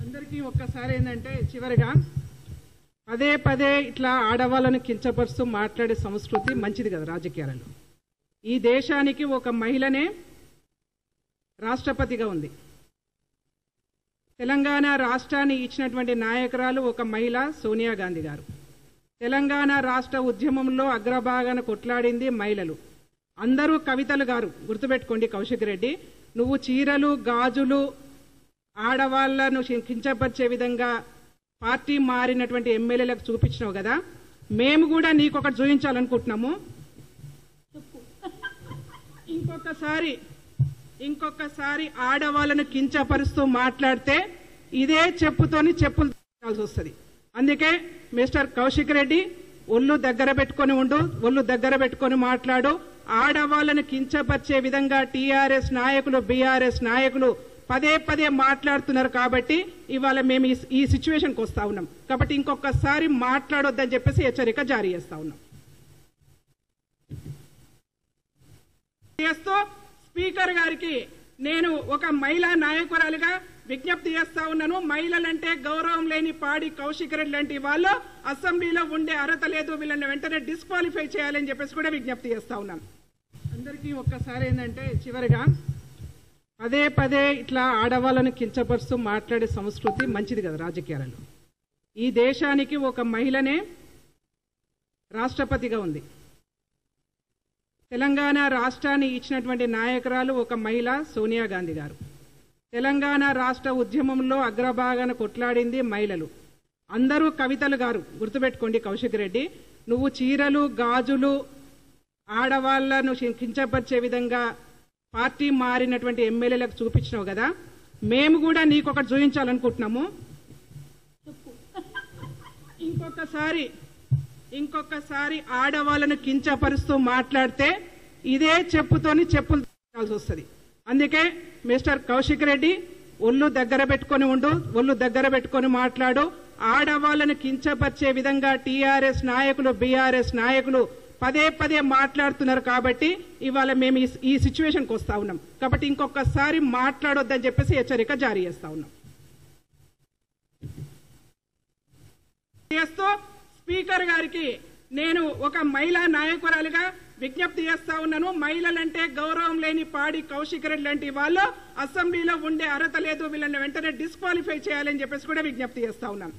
అందరికీ ఒక్కసారి ఏంటంటే చివరిగా పదే పదే ఇట్లా ఆడవాళ్ళను కించపరుస్తూ మాట్లాడే సంస్కృతి మంచిది కదా రాజకీయాలలో. ఈ దేశానికి ఒక మహిళనే రాష్ట్రపతిగా ఉంది. తెలంగాణ రాష్ట్రాన్ని ఇచ్చినటువంటి నాయకురాలు ఒక మహిళ సోనియా గాంధీ గారు. తెలంగాణ రాష్ట్ర ఉద్యమంలో అగ్రభాగాన కొట్లాడింది మహిళలు. అందరూ కవితలు గారు గుర్తుపెట్టుకోండి. కౌశిక్ రెడ్డి, నువ్వు చీరలు గాజులు ఆడవాళ్లను కించపరిచే విధంగా పార్టీ మారినటువంటి ఎమ్మెల్యేలకు చూపించినావు కదా, మేము కూడా నీకొకటి చూపించాలనుకుంటున్నాము. ఇంకొకసారి ఆడవాళ్ళను కించపరుస్తూ మాట్లాడితే ఇదే చెప్పుతోని చెప్పులు తీయాల్సి వస్తుంది. అందుకే మిస్టర్ కౌశిక్ రెడ్డి, ఒళ్ళు దగ్గర పెట్టుకొని ఉండు, ఒళ్ళు దగ్గర పెట్టుకొని మాట్లాడు. ఆడవాళ్ళను కించపరిచే విధంగా టీఆర్ఎస్ నాయకులు బీఆర్ఎస్ నాయకులు పదే పదే మాట్లాడుతున్నారు కాబట్టి ఇవాళ మేము ఈ సిచ్యువేషన్కి వస్తా ఉన్నాం. కాబట్టి ఇంకొకసారి మాట్లాడొద్దని చెప్పేసి హెచ్చరిక జారీ చేస్తా ఉన్నాం. స్పీకర్ గారికి నేను ఒక మహిళా నాయకురాలిగా విజ్ఞప్తి చేస్తా ఉన్నాను. మహిళలంటే గౌరవం లేని పాడి కౌశిక్ రెడ్డి లాంటి వాళ్ళు అసెంబ్లీలో ఉండే అర్హత లేదు, వీళ్ళని వెంటనే డిస్క్వాలిఫై చేయాలని చెప్పేసి కూడా విజ్ఞప్తి చేస్తా ఉన్నాను. అందరికీ ఒక్కసారి ఏంటంటే చివరిగా పదే పదే ఇట్లా ఆడవాళ్ళను కించపరుస్తూ మాట్లాడే సంస్కృతి మంచిది కదా రాజకీయాలలో. ఈ దేశానికి ఒక మహిళనే రాష్ట్రపతిగా ఉంది. తెలంగాణ రాష్ట్రాన్ని ఇచ్చినటువంటి నాయకురాలు ఒక మహిళ సోనియా గాంధీ గారు. తెలంగాణ రాష్ట్ర ఉద్యమంలో అగ్రభాగాన కొట్లాడింది మహిళలు. అందరూ కవితలు గారు గుర్తుపెట్టుకోండి. కౌశిక్ రెడ్డి, నువ్వు చీరలు గాజులు ఆడవాళ్లను కించపరిచే విధంగా పార్టీ మారినటువంటి ఎమ్మెల్యేలకు చూపించినావు కదా, మేము కూడా నీకొకటి చూపించాలనుకుంటున్నాము. ఇంకొకసారి ఆడవాళ్ళను కించపరుస్తూ మాట్లాడితే ఇదే చెప్పుతోని చెప్పులు తీయాల్సి వస్తుంది. అందుకే మిస్టర్ కౌశిక్ రెడ్డి, ఒళ్ళు దగ్గర పెట్టుకొని ఉండు, ఒళ్ళు దగ్గర పెట్టుకొని మాట్లాడు. ఆడవాళ్ళను కించపరిచే విధంగా టీఆర్ఎస్ నాయకులు బీఆర్ఎస్ నాయకులు పదే పదే మాట్లాడుతున్నారు కాబట్టి ఇవాళ మేము ఈ సిచ్యువేషన్కి వస్తా ఉన్నాం. కాబట్టి ఇంకొకసారి మాట్లాడొద్దని చెప్పేసి హెచ్చరిక జారీ చేస్తా ఉన్నాం. స్పీకర్ గారికి నేను ఒక మహిళా నాయకురాలిగా విజ్ఞప్తి చేస్తా ఉన్నాను. మహిళలంటే గౌరవం లేని పాడి కౌశిక్ రెడ్డి లాంటి వాళ్ళు అసెంబ్లీలో ఉండే అర్హత లేదు, వీళ్ళని వెంటనే డిస్క్వాలిఫై చేయాలని చెప్పేసి కూడా విజ్ఞప్తి చేస్తా ఉన్నాను.